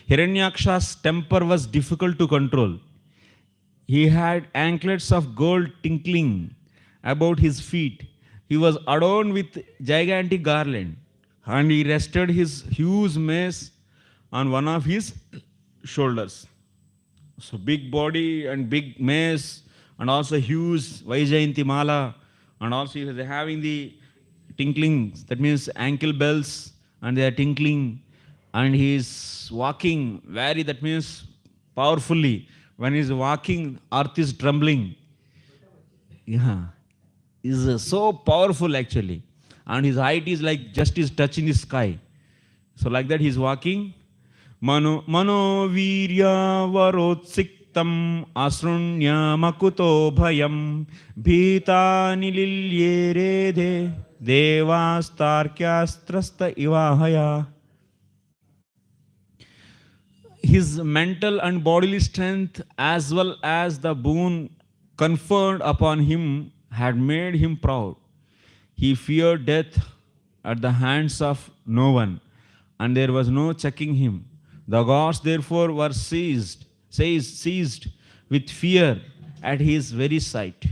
Hiranyaksha's temper was difficult to control. He had anklets of gold tinkling about his feet. He was adorned with gigantic garland, and he rested his huge mace on one of his shoulders. So big body and big mace, and also huge Vaijayanti mala, and also he was having the tinkling, that means ankle bells, and they are tinkling, and he is walking very, that means powerfully. When he is walking, earth is trembling. Yeah, is so powerful actually, and his height is like just is touching the sky. So like that he is walking. Manovirya varotsiktam asrunya makuto bhayam bhita nililyere de devastarkyastrasta ivahaya. His mental and bodily strength as well as the boon conferred upon him had made him proud. He feared death at the hands of no one, and there was no checking him. The gods therefore were seized with fear at his very sight,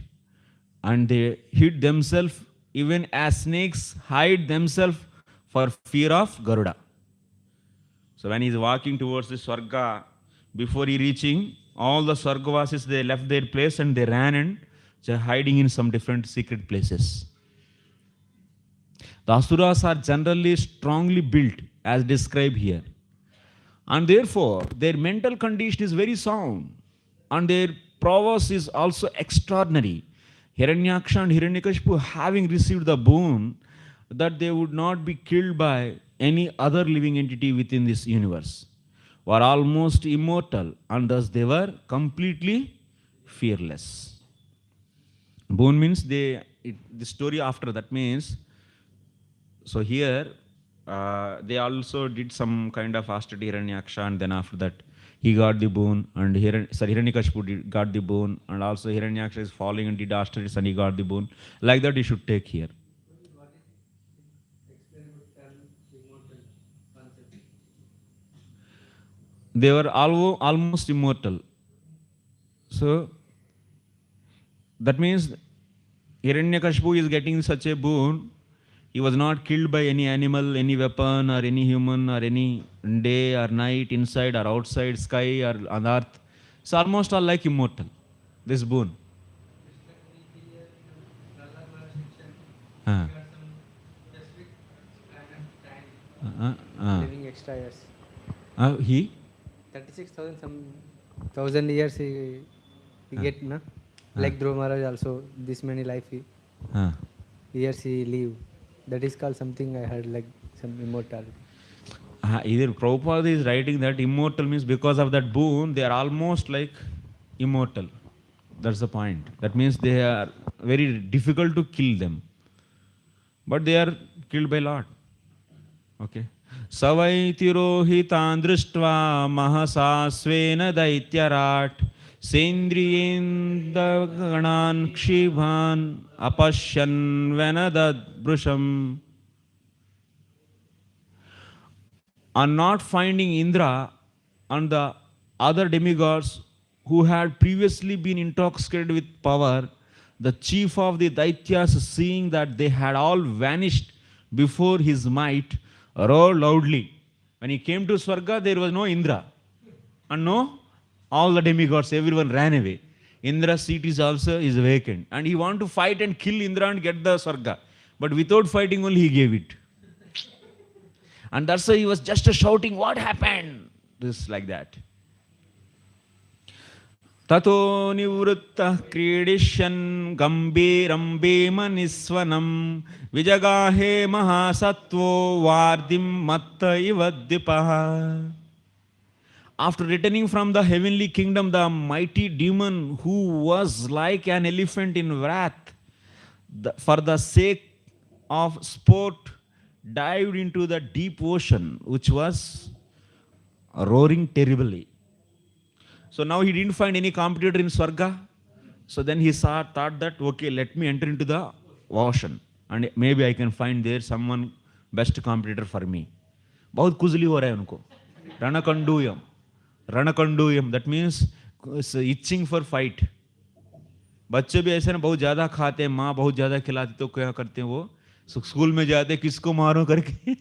and they hid themselves even as snakes hide themselves for fear of Garuda. So when he is walking towards the Swarga, before he reaching, all the Swargavasis, they left their place and they ran and they are hiding in some different secret places. The Asuras are generally strongly built as described here. And therefore, their mental condition is very sound. And their prowess is also extraordinary. Hiranyaksha and Hiranyakashipu having received the boon that they would not be killed by any other living entity within this universe, were almost immortal, and thus they were completely fearless. Boon means the story after that means, so here they also did some kind of austerity Hiranyaksha, and then after that he got the boon, and Hiranyakashipu got the boon, and also Hiranyaksha is falling and did austerities and he got the boon. Like that you should take here. They were almost immortal. So that means Hiranyakashipu is getting such a boon. He was not killed by any animal, any weapon, or any human, or any day or night, inside or outside, sky or on earth. It's almost all like immortal, this boon. Living extra years. He? 36,000 some thousand years he get, na? Like Dhruva Maharaj also, this many life years he live. That is called something I heard, like some immortality. Either Prabhupada is writing that immortal means because of that boon, they are almost like immortal. That's the point. That means they are very difficult to kill them. But they are killed by Lord. Okay. Savai tirohitan društva mahasasvena daityarat sendriyendaganan kshibhan apashyan venadad brusham. And not finding Indra and the other demigods who had previously been intoxicated with power, the chief of the Daityas, seeing that they had all vanished before his might, roared loudly. When he came to Swarga, there was no Indra. And no, all the demigods, everyone ran away. Indra's seat is also vacant. And he wanted to fight and kill Indra and get the Swarga. But without fighting only he gave it. And that's why he was just shouting, what happened? This like that. Tato nivruttah kridishan gambiram bhemanisvanam vijagahe mahasatvo vardim matta ivaddipaha. After returning from the heavenly kingdom, the mighty demon who was like an elephant in wrath for the sake of sport dived into the deep ocean, which was roaring terribly. So now he didn't find any competitor in Swarga. So then he thought that, okay, let me enter into the ocean. And maybe I can find there someone best competitor for me. बहुत कुजली हो रहा है उनको. Ranakanduyam. Ranakanduyam. That means itching for fight. बच्चे भी ऐसे ना बहुत ज़्यादा खाते हैं, माँ बहुत ज़्यादा खिलाती तो क्या करते हैं वो स्कूल में जाते किसको मारो करके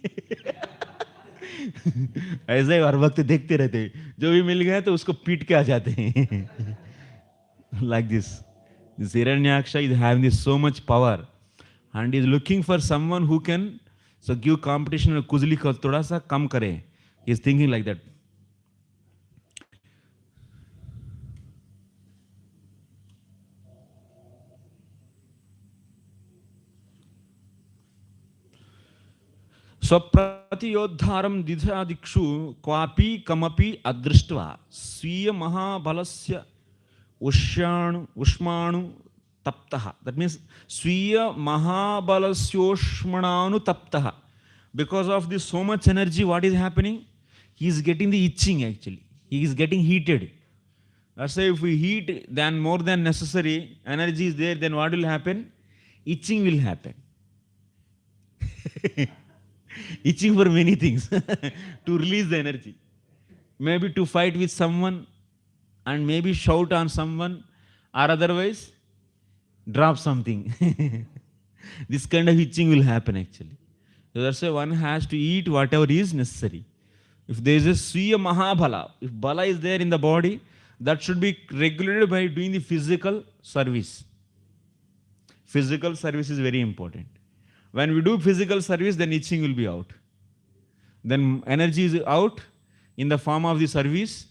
ऐसे ही हर वक्त देखते रहते हैं, जो भी मिल गया तो उसको पीट के आ जाते हैं like this Hiranyaksha is having this so much power and is looking for someone who can so give competition और कुजली को थोड़ा सा कम करे. He is thinking like that. स्वप्रतियोद्धारं दिधादिक्षु क्वापि कमपि अदृष्ट्वा स्वीय महाबलस्य उष्माणु तप्तः. That means स्वीय महाबलस्योष्माणु तप्तः. Because of this so much energy, what is happening? He is getting the itching actually. He is getting heated. Let's say if we heat then more than necessary, energy is there, then what will happen? Itching will happen. Itching for many things to release the energy. Maybe to fight with someone and maybe shout on someone or otherwise drop something. This kind of itching will happen actually. So that's why one has to eat whatever is necessary. If there is a Swiya Mahabala, if Bala is there in the body, that should be regulated by doing the physical service. Physical service is very important. When we do physical service, then itching will be out. Then energy is out in the form of the service.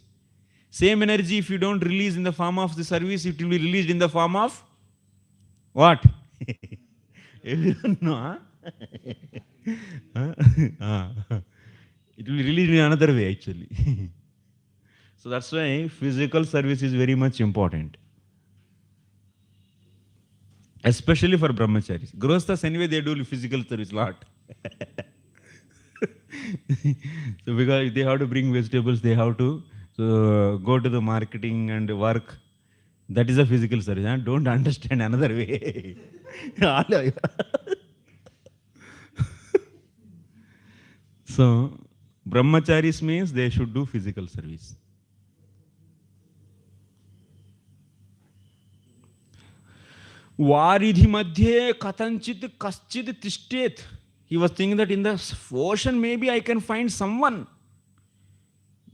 Same energy, if you don't release in the form of the service, it will be released in the form of what? Everyone know, huh? It will be released in another way actually. So that's why physical service is very much important. Especially for brahmacharis. Grosthas anyway they do physical service lot. So because they have to bring vegetables, they have to go to the marketing and work. That is a physical service. I don't understand another way. So brahmacharis means they should do physical service. Varidhi madhye katanchit kaschid tishtet. He was thinking that in the ocean maybe I can find someone.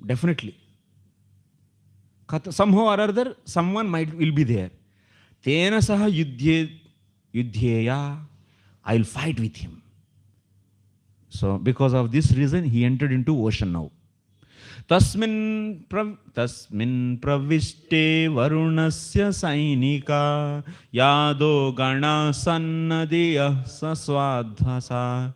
Definitely. Somehow or other, someone will be there. Tena saha yudhyeya. I will fight with him. So because of this reason, he entered into ocean now. Tasmin pravishte varunasya sainika yado gana sannadiya saswadhasa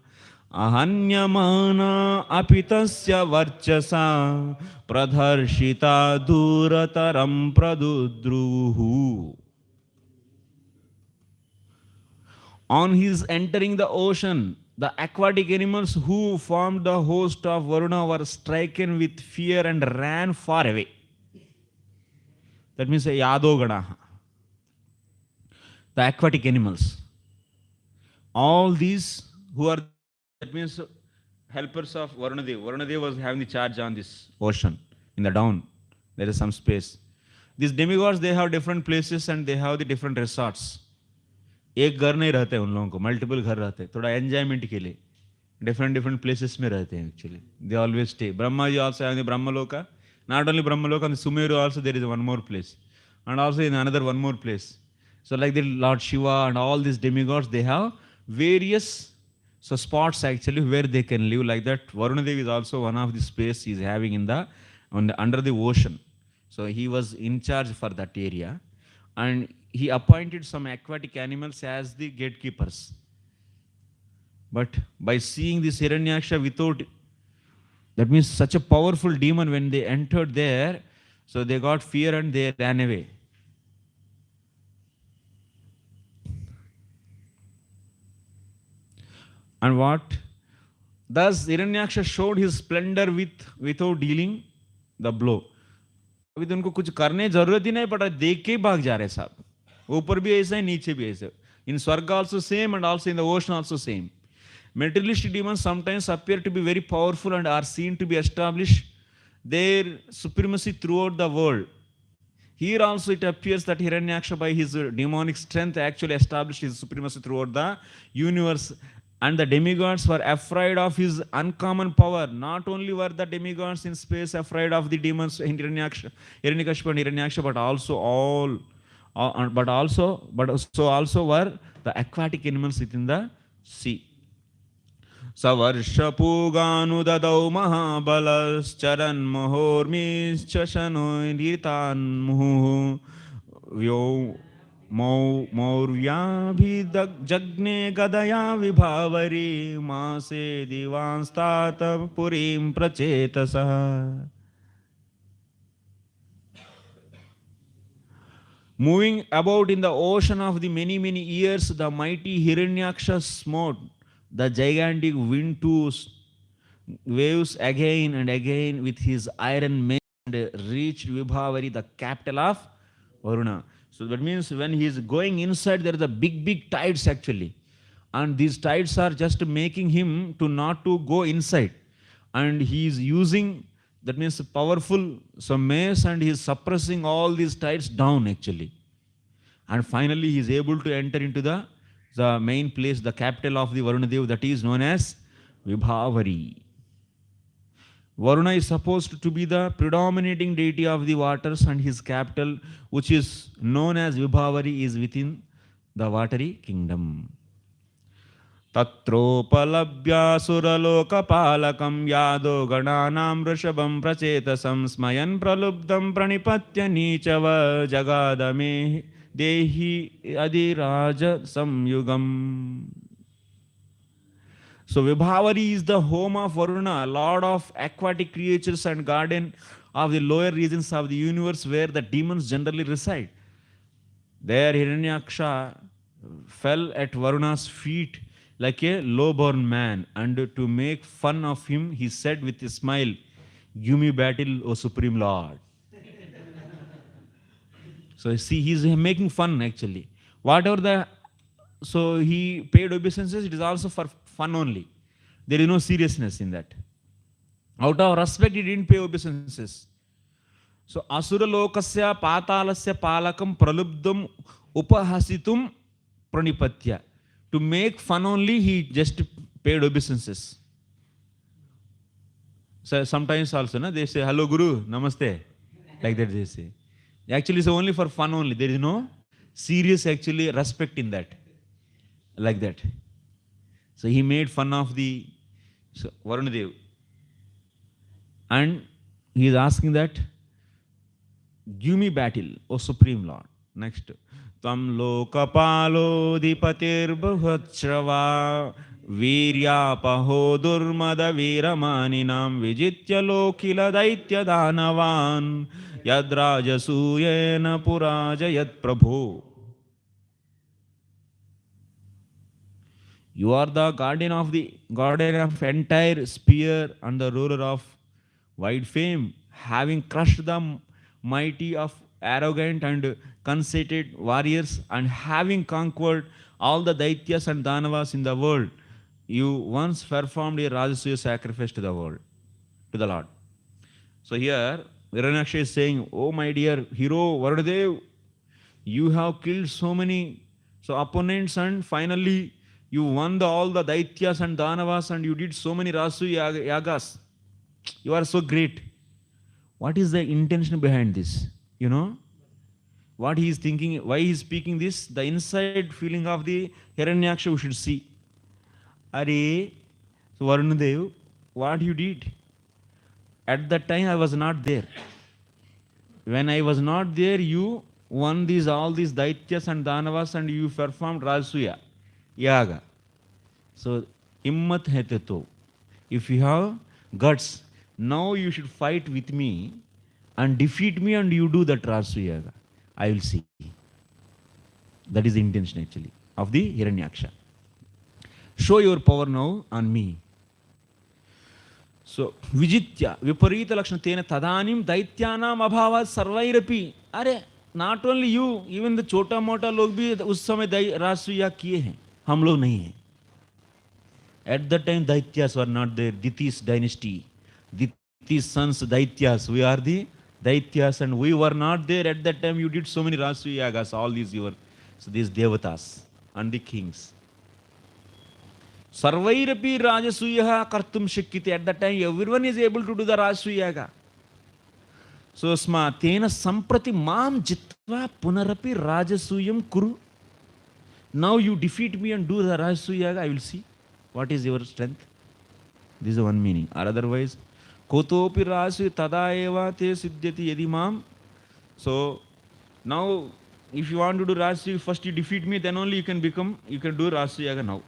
ahanyamana apitasya varchasa pradharshita durataram pradudruhu. On his entering the ocean, the aquatic animals who formed the host of Varuna were stricken with fear and ran far away. That means Yadoganaha. The aquatic animals. All these who are, that means helpers of Varunadev. Varunadev was having the charge on this ocean. In the down, there is some space. These demigods, they have different places and they have the different resorts. एक घर नहीं रहते उन लोगों को, multiple घर रहते हैं, थोड़ा एंजॉयमेंट के लिए डिफरेंट प्लेसेस में रहते हैं actually. They always stay. Brahma ji also have the Brahmaloka. Not only Brahmaloka, and Sumeru also there is one more place. And also in another one more place. So like the Lord Shiva and all these demigods, they have various spots actually where they can live like that. Varunadev is also one of the space he is having in the under the ocean. So he was in charge for that area. And he appointed some aquatic animals as the gatekeepers. But by seeing this Hiranyaksha without, that means such a powerful demon, when they entered there, so they got fear and they ran away. And what? Thus Hiranyaksha showed his splendor without dealing the blow. अभी तो उनको कुछ करने जरूरत ही नहीं पड़ा, देख के भाग जा रहे साहब. ऊपर भी ऐसा है, नीचे भी ऐसा. In Swarga also same, and also in the ocean also same. Materialistic demons sometimes appear to be very powerful and are seen to be established their supremacy throughout the world. Here also it appears that Hiranyaksha by his demonic strength actually established his supremacy throughout the universe, and the demigods were afraid of his uncommon power. Not only were the demigods in space afraid of the demons in Hiranyakashipu and Hiranyaksha, but also were the aquatic animals within the sea. सवर्षपूगानुददौ महाबलश्चरन्महोर्मिश्चशनोरितान्मुहुः व्यो मौर्याभिजग्ने गदया विभावरी मासे दिवांस्तात पुरीं प्रचेतसः. Moving about in the ocean of the many years, the mighty Hiranyaksha smote the gigantic waves again and again with his iron mane and reached Vibhavari, the capital of Varuna. So that means when he is going inside, there are the big tides actually. And these tides are just making him to not to go inside. And he is using, that means powerful some mace, and he is suppressing all these tides down actually. And finally he is able to enter into the main place, the capital of the Varuna Dev, that is known as Vibhavari. Varuna is supposed to be the predominating deity of the waters, and his capital, which is known as Vibhavari, is within the watery kingdom. Tatropalabhyasuralokapalakam yado gananam rishabam prachetasam smayan pralubdam pranipatya nichava jagadame Dehi Adiraja Samyugam. So Vibhavari is the home of Varuna, lord of aquatic creatures and guardian of the lower regions of the universe where the demons generally reside. There Hiranyaksha fell at Varuna's feet like a low-born man, and to make fun of him, he said with a smile, "Give me battle, O Supreme Lord." So see, he's making fun actually. So he paid obeisances, it is also for fun only. There is no seriousness in that. Out of respect, he didn't pay obeisances. So Asura Lokasya Patalasya Palakam Pralubdam Upahasitum Pranipatya. To make fun only, he just paid obeisances. So sometimes also, they say, "Hello Guru, Namaste." Like that they say. Actually, it's only for fun only. There is no serious actually respect in that. Like that. So he made fun of the Varuna Dev. And he is asking that, "Give me battle, O Supreme Lord." Next. Tam lokapalo dipatir bhuhatshava viryapaho durmada viramaninam vijitya lokila daitya dhanavan yadrajasuyena purajayat prabhu. You are the guardian of entire sphere and the ruler of wide fame, having crushed the mighty of arrogant and conceited warriors, and having conquered all the Daityas and Danavas in the world. You once performed a Rajasuya sacrifice to the world, to the Lord. So here, Hiranyaksha is saying, "Oh my dear hero Varunadev, you have killed so many opponents, and finally you won all the Daityas and Danavas, and you did so many Rajasuya yagas. You are so great." What is the intention behind this? You know? What he is thinking, why he is speaking this? The inside feeling of the Hiranyaksha we should see. Are, so Varunadev, what you did? At that time I was not there. When I was not there, you won all these Daityas and Danavas, and you performed Rajasuya yaga. So, himmat hai to. If you have guts, now you should fight with me and defeat me, and you do that Rajasuya yaga. I will see. That is the intention actually of the Hiranyaksha. Show your power now on me. So, Vijitya, Viparita Lakshanatena Tadanim Daityanam Abhavat Sarvairapi. Are, not only you, even the Chota Mota log bhi us samay Rajasuya kiye hain. Hum log nahi hain. At that time, Daityas were not there. Diti's dynasty. Diti These sons, Daityas, we are the Daityas, and we were not there at that time. You did so many Rajasuya Yagas, all these your, so these Devatas and the kings. Sarvairapi Rajasuya Kartum Shakiti. At that time, everyone is able to do the Rajasuya Yaga. So Sma Tena Samprati Mam Jitva Punarapi Rajasuyam Kuru. Now you defeat me and do the Rajasuya Yaga, I will see what is your strength. This is one meaning. Or otherwise, Kotopi Rajasuya Tada Eva Te Siddhyati Yadimam. So now if you want to do Rajasuya, first you defeat me, then only you can do Rajasuya Yaga now.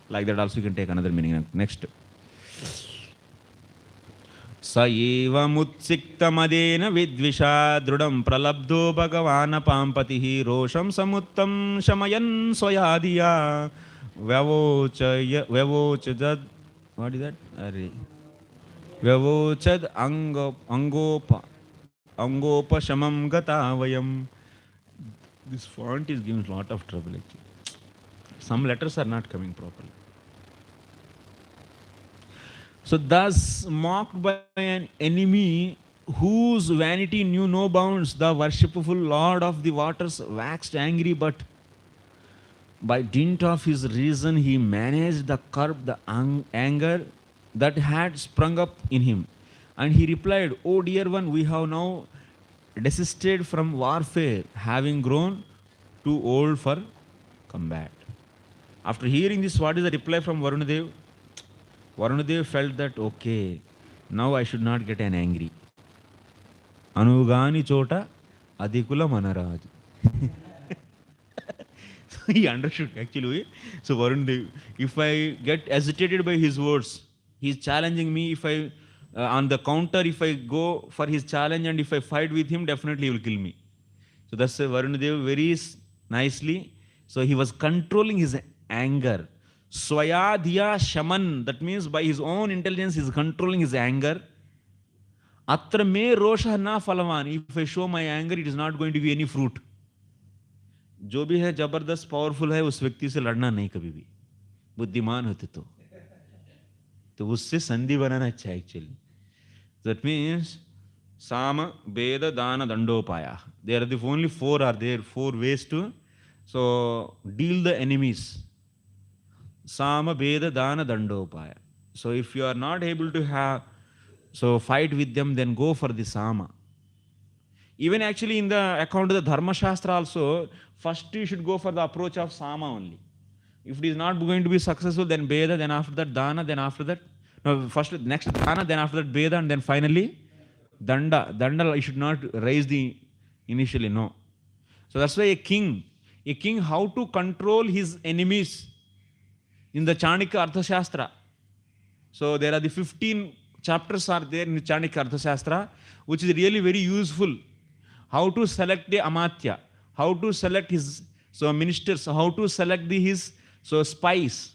Like that also you can take another meaning. Next. Sa eva mutsiktamadena vidvisha drudam pralabdho bhagavana pampatihi rosham samuttam shamayan swayadiya vyavochad what is that? Vyavochad angopa shamam gatavayam. This font is giving a lot of trouble actually. Some letters are not coming properly. So thus mocked by an enemy whose vanity knew no bounds, the worshipful Lord of the waters waxed angry, but by dint of his reason he managed to curb the anger that had sprung up in him. And he replied, "O dear one, we have now desisted from warfare, having grown too old for combat." After hearing this, what is the reply from Varunadev? Varunadev felt that, okay, now I should not get an angry. Anugani chota adikula manaraj. So he understood actually. So Varunadev, if I get agitated by his words, he is challenging me. If I, on the counter, if I go for his challenge and if I fight with him, definitely he will kill me. So that's Varunadev very nicely. So he was controlling his anger. Swayadhiya shaman, that means by his own intelligence he is controlling his anger. Atra me rosha na falavan, if I show my anger, it is not going to be any fruit. जो भी है जबरदस्त powerful है उस व्यक्ति से लड़ना नहीं कभी भी, बुद्धिमान होते तो उससे संधि बनाना अच्छा है actually. That means Sama, Veda, Dana, Dandopaya. There are the only four ways to so deal the enemies. Sama, Veda, Dana, Dandopaya. So if you are not able to have so fight with them, then go for the Sama. Even actually in the account of the Dharma Shastra also, first you should go for the approach of Sama only. If it is not going to be successful, then Veda, then after that Dana, then after that, no, first next Dana, then after that Veda, and then finally Danda. Danda you should not raise the initially, no. So that's why a king, how to control his enemies in the Chanakya Arthashastra. So there are the 15 chapters are there in the Chanakya Arthashastra, which is really very useful. How to select the Amatya, how to select his ministers, how to select his spies.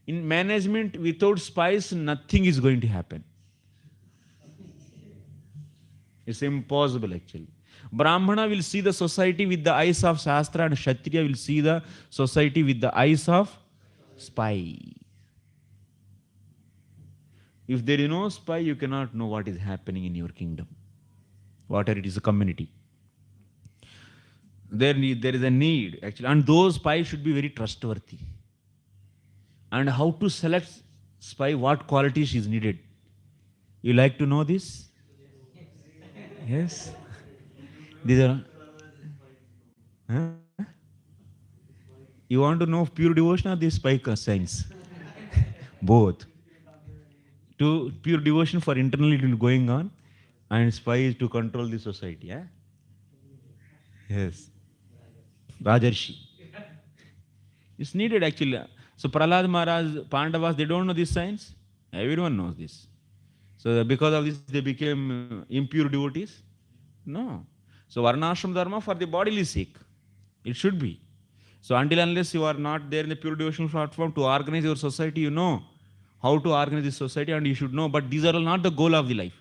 In management, without spies, nothing is going to happen. It's impossible actually. Brahmana will see the society with the eyes of Shastra, and Kshatriya will see the society with the eyes of spy. If there is no spy, you cannot know what is happening in your kingdom, whatever it is, a community. There is a need actually, and those spies should be very trustworthy. And how to select spy, what qualities is needed. You like to know this? Yes. These are. Huh? You want to know pure devotion or the spy science? Both. To pure devotion for internally going on, and spy is to control the society. Yeah? Yes. Rajarshi. It's needed actually. So Prahlad Maharaj, Pandavas, they don't know this science. Everyone knows this. So because of this, they became impure devotees? No. So Varnashram Dharma for the bodily sake. It should be. So until unless you are not there in the pure devotional platform to organize your society, you know how to organize this society, and you should know. But these are all not the goal of the life.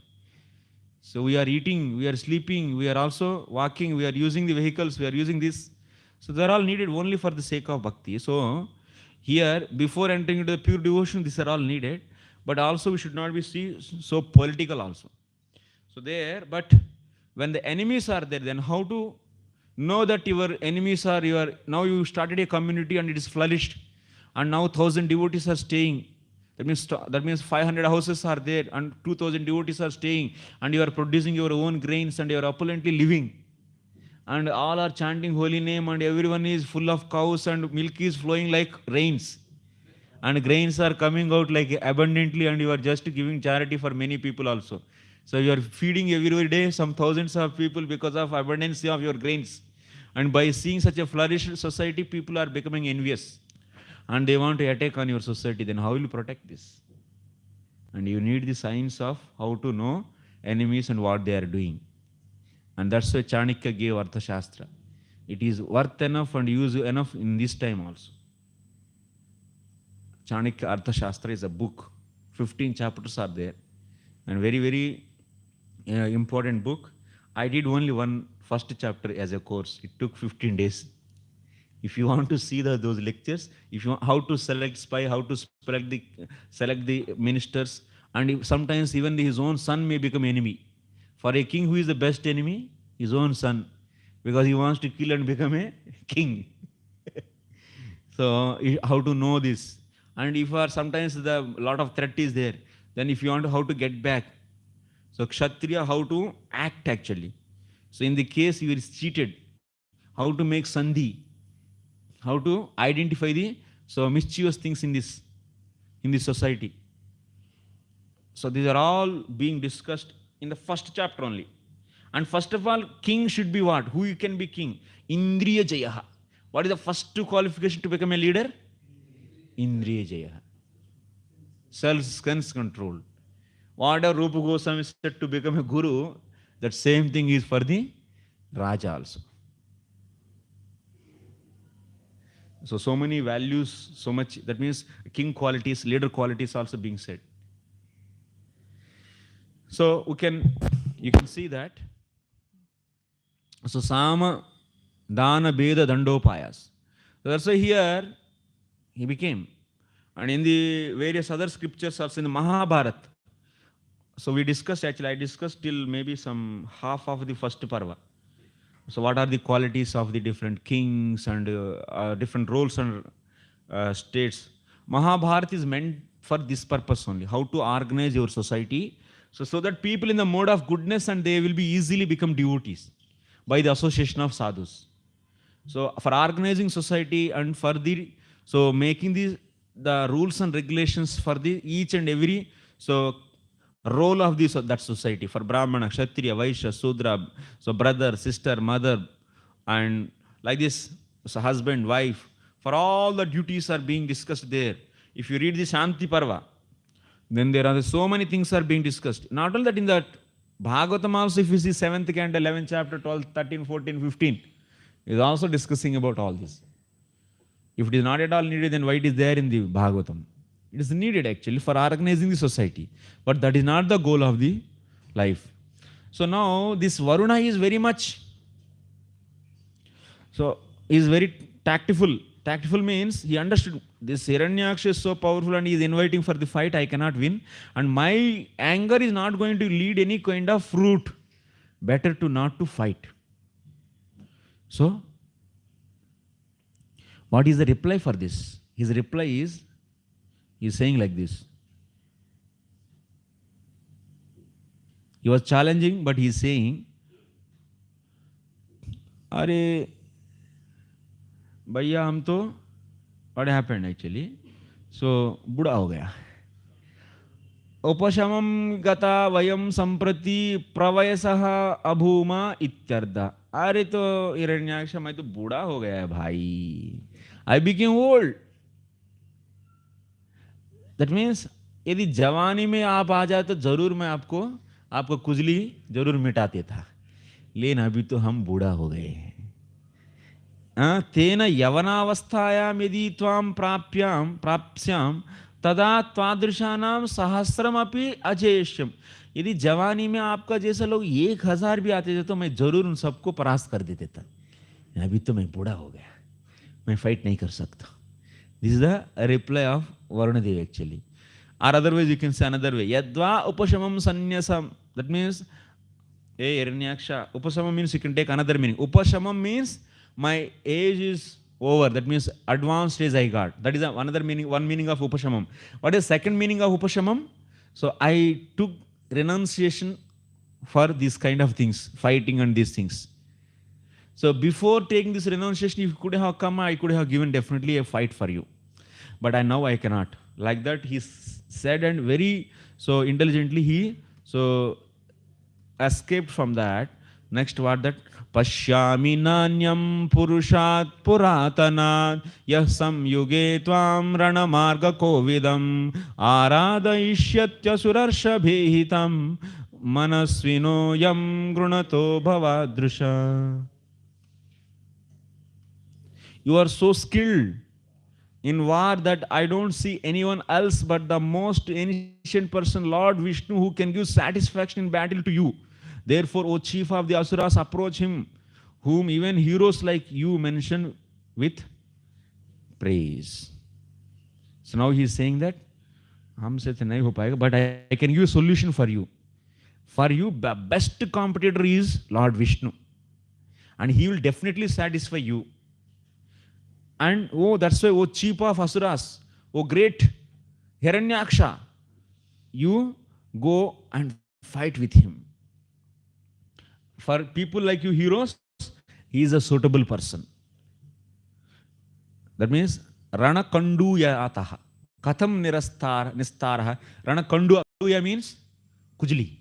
So we are eating, we are sleeping, we are also walking, we are using the vehicles, we are using this. So they are all needed only for the sake of bhakti. So here, before entering into the pure devotion, these are all needed. but also we should not be so political also. So there, but when the enemies are there, then how to know that your enemies are your, now you started a community and it is flourished, and now 1,000 devotees are staying. That means 500 houses are there and 2,000 devotees are staying, and you are producing your own grains and you are opulently living. And all are chanting holy name, and everyone is full of cows, and milk is flowing like rains, and grains are coming out like abundantly, and you are just giving charity for many people also. So you are feeding every day some thousands of people because of abundance of your grains. And by seeing such a flourished society, people are becoming envious and they want to attack on your society. Then how will you protect this? And you need the science of how to know enemies and what they are doing. And that's why Chanakya gave Arthashastra. It is worth enough and use enough in this time also. Chanakya Arthashastra is a book. 15 chapters are there. And very, very important book. I did only one first chapter as a course. It took 15 days. If you want to see those lectures, if you want, how to select spy, how to select the ministers, and sometimes even his own son may become enemy. For a king, who is the best enemy? His own son, because he wants to kill and become a king. So how to know this? And if sometimes the lot of threat is there, then if you want how to get back, so Kshatriya, how to act actually. So in the case you is cheated, how to make sandhi, how to identify the mischievous things in this society. So these are all being discussed in the first chapter only. And first of all, king should be what? Who can be king? Indriya Jayaha. What is the first qualification to become a leader? Indriya Jayaha. Sense control. Whatever Rupa Goswami said to become a guru, that same thing is for the Raja also. So many values, so much, that means king qualities, leader qualities also being said. So you can see that. So Sama, Dana, Beda, Dandopayas. So that's why here he became. And in the various other scriptures also in the Mahabharata. So we discussed, actually I discussed till maybe some half of the first parva. So what are the qualities of the different kings and different roles and states. Mahabharata is meant for this purpose only, how to organize your society, so that people in the mode of goodness, and they will be easily become devotees by the association of sadhus. So for organizing society and for making the rules and regulations for each and every role of that society, for Brahmana, Kshatriya, Vaishya, Sudra, so brother, sister, mother, and like this, so husband, wife, for all the duties are being discussed there. If you read the Shanti Parva, then there are so many things are being discussed. Not only that, in that Bhagavatam also, if you see 7th canto, 11th chapter, 12th, 13, 14, 15, is also discussing about all this. If it is not at all needed, then why it is there in the Bhagavatam? It is needed actually for organizing the society, but that is not the goal of the life. So now this Varuna is very much, is very tactful. Tactful means he understood this Hiranyaksha is so powerful and he is inviting for the fight, I cannot win, and my anger is not going to lead any kind of fruit. Better to not to fight. So what is the reply for this? His reply is, he is saying like this. He was challenging, but he is saying, Are भैया हम तो, what happened actually? So बूढ़ा हो गया. उपशमं गता वयम संप्रति प्रवयसः अभूमा इत्यर्थ. अरे तो हिरण्याक्ष, मैं तो बूढ़ा हो गया है भाई. I became old. That means यदि जवानी में आप आ जाए तो जरूर मैं आपको कुजली जरूर मिटाते था, लेकिन अभी तो हम बूढ़ा हो गए हैं. तेन यवनावस्थायां यदि त्वां प्राप्स्याम तदा त्वादृशानां सहस्रमपि अजेष्यम. यदि जवानी में आपका जैसे लोग 1000 भी आते थे तो मैं जरूर उन सबको परास्त कर देता था. अभी तो मैं बूढ़ा हो गया, मैं फाइट नहीं कर सकता. This is the reply off Varundev actually. Or otherwise you can say another way. Yadva upashamam sanyasam. That means, hey Hiranyaksha, upashamam means you can take another meaning. Upashamam means my age is over. That means advanced age I got. That is another meaning, one meaning of upashamam. What is second meaning of upashamam? So I took renunciation for these kind of things, fighting and these things. So before taking this renunciation, if you could have come, I could have given definitely a fight for you. But now I cannot. Like that, he said, and very so intelligently he so escaped from that. Next what that? Pashyami nanyam purushat puratanat yah samyuge tvam rana marga kovidam aradayishyatya surarshabhehitam manasvino yam grunato bhavadrusha. You are so skilled in war that I don't see anyone else but the most ancient person, Lord Vishnu, who can give satisfaction in battle to you. Therefore, O chief of the Asuras, approach him, whom even heroes like you mention with praise. So now he is saying that, but I can give a solution for you. For you, the best competitor is Lord Vishnu. And he will definitely satisfy you. And that's why, chief of Asuras, great Hiranyaksha, you go and fight with him. For people like you, heroes, he is a suitable person. That means, Rana Kanduya ataha. Katham nistaraha. Rana Kanduya means Kujli.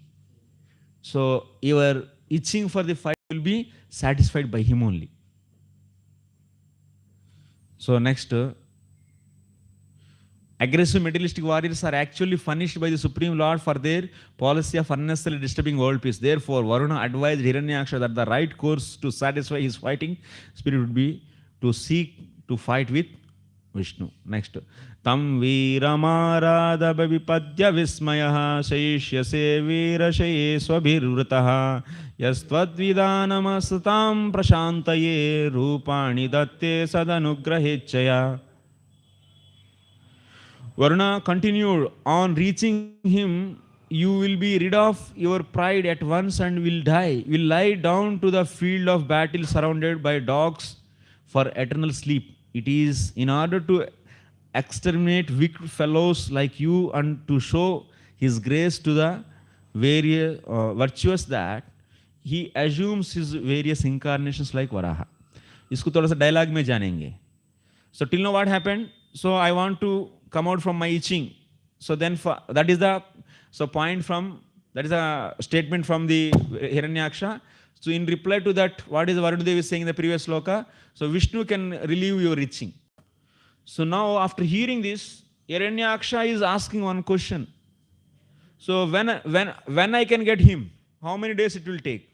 So, your itching for the fight will be satisfied by him only. So next, aggressive materialistic warriors are actually punished by the Supreme Lord for their policy of unnecessarily disturbing world peace. Therefore, Varuna advised Hiranyaksha that the right course to satisfy his fighting spirit would be to seek to fight with Vishnu. Next, Tam Veeramarada Babipadya Vismayaha Shaishyase Veerashaye Swabhirvrataha Yastvadvidanamastam Prashantaye Rupani Datte Sadanugrahechaya. Varuna continued, on reaching him, you will be rid of your pride at once and will lie down to the field of battle surrounded by dogs for eternal sleep. It is in order to exterminate wicked fellows like you and to show his grace to the various virtuous that he assumes his various incarnations like Varaha. इसको थोड़ा सा dialogue में जानेंगे. So till now what happened? So I want to come out from my itching. So then that is the point from, that is a statement from the Hiranyaksha. So in reply to that, what is Varuna Devi saying in the previous sloka? So Vishnu can relieve your itching. So now after hearing this, Hiranyaksha is asking one question. So when I can get him, how many days it will take?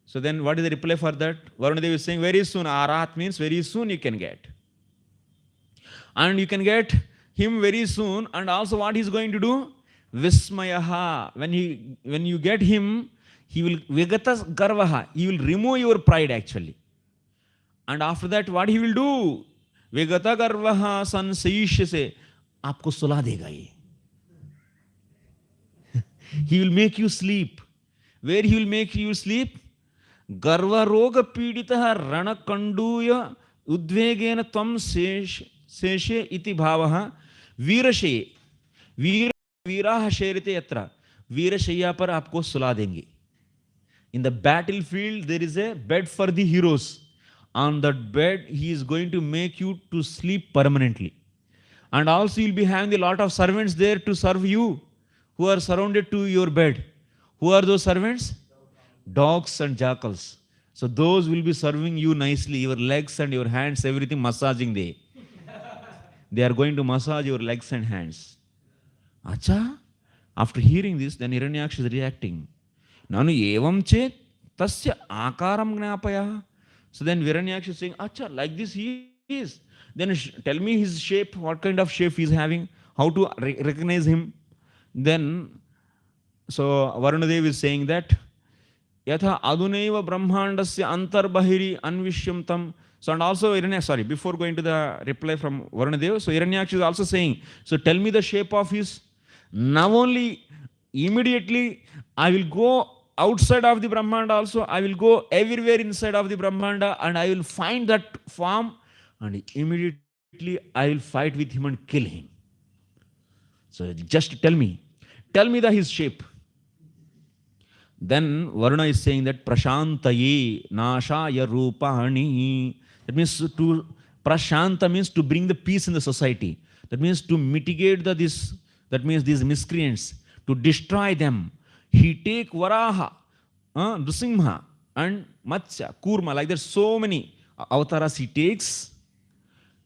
So then what is the reply for that? Varuna Devi is saying very soon. Arat means very soon you can get. And you can get him very soon. And also what he is going to do? Vismayaha. When you get him, he will Vigatas Garvaha. He will remove your pride actually. And after that, what he will do? Vigata Garvaha Sansayishya se aapko sula dega ye. He will make you sleep. Where he will make you sleep? Garva roga piditaha rana kanduya udvegena tvam seshe iti bhavaha virashe. Viraha sherite yatra. Virashaya par aapko sula denge. In the battlefield, there is a bed for the heroes. On that bed, he is going to make you to sleep permanently. And also, you will be having a lot of servants there to serve you, who are surrounded to your bed. Who are those servants? Dogs and jackals. So those will be serving you nicely, your legs and your hands, everything massaging there. They are going to massage your legs and hands. Acha? After hearing this, then Hiranyaksha is reacting. Nanu evam chet tasya akaram gnapaya. So then Hiranyaksha is saying, acha, like this he is. Then tell me his shape, what kind of shape he is having, how to recognize him. Then, so Varuna Devi is saying that, Yatha aduneva brahmandasya antarbahiri anvishyam tam So, and also before going to the reply from Varunadev, so Hiranyaksha is also saying, so tell me the shape of his. Now only, immediately, I will go outside of the Brahmanda also, I will go everywhere inside of the Brahmanda and I will find that form and immediately I will fight with him and kill him. So just tell me his shape. Then Varuna is saying that Prashantaye Nashaya Rupani. That means to Prashanta means to bring the peace in the society. That means to mitigate that means these miscreants, to destroy them. He take Varaha, Nrsimha, and Matsya, Kurma, like there's so many avatars he takes.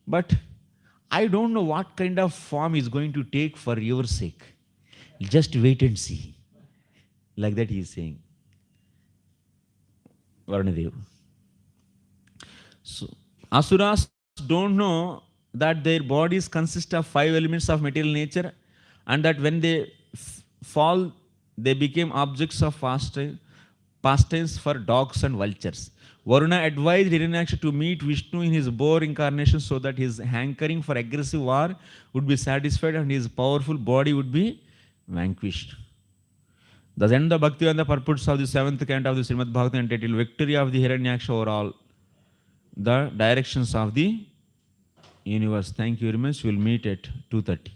But I don't know what kind of form he's going to take for your sake. Just wait and see. Like that he is saying. Varunadev. So, Asuras don't know that their bodies consist of 5 elements of material nature and that when they fall, they became objects of pastimes for dogs and vultures. Varuna advised Hiranyaksha to meet Vishnu in his boar incarnation so that his hankering for aggressive war would be satisfied and his powerful body would be vanquished. Thus end the Bhakti and the purports of the 7th canto of the Srimad Bhagavatam entitled Victory of the Hiranyaksha over all the directions of the universe. Thank you very much. We will meet at 2:30.